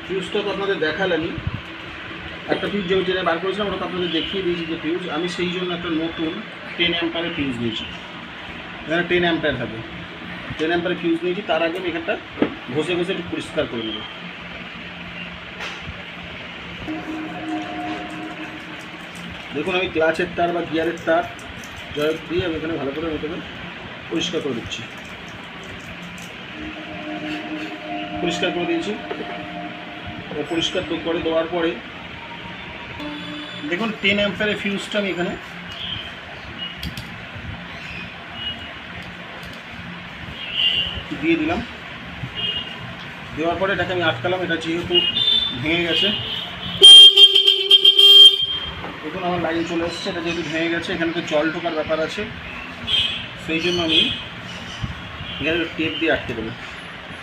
ফিউজটা তো আপনাদের দেখালামই, একটা ফিউজ যে জেনে বার করেছিলাম ওটা তো আপনাদের দেখিয়ে দিয়েছি যে ফিউজ। আমি সেই জন্য একটা নতুন 10 অ্যাম্পারের ফিউজ নিয়েছি। এখানে 10 অ্যাম্পার থাকে, 10 অ্যাম্পারের ফিউজ নিয়েছি। তার আগে আমি এখানটা ঘষে ঘষে একটু পরিষ্কার করে নেব। দেখুন আমি ক্লাচের তার বা গিয়ারের তার জয়েন্ট দিয়ে আমি এখানে ভালো করে এটাকে পরিষ্কার করে দিচ্ছি। পরিষ্কার করে দিয়েছি। পরিষ্কার করে দেওয়ার পরে দেখুন 10 অ্যাম্পারের ফিউজটা আমি এখানে দিয়ে দিলাম। দেওয়ার পরে এটাকে আমি আটকালাম। এটা যেহেতু ভেঙে গেছে, দেখুন আমার লাইন চলে এসছে। এটা যেহেতু ভেঙে গেছে, এখানে তো জল ঢোকার ব্যাপার আছে, সেই জন্য আমি এখানে টেপ দিয়ে আটকে দেবো।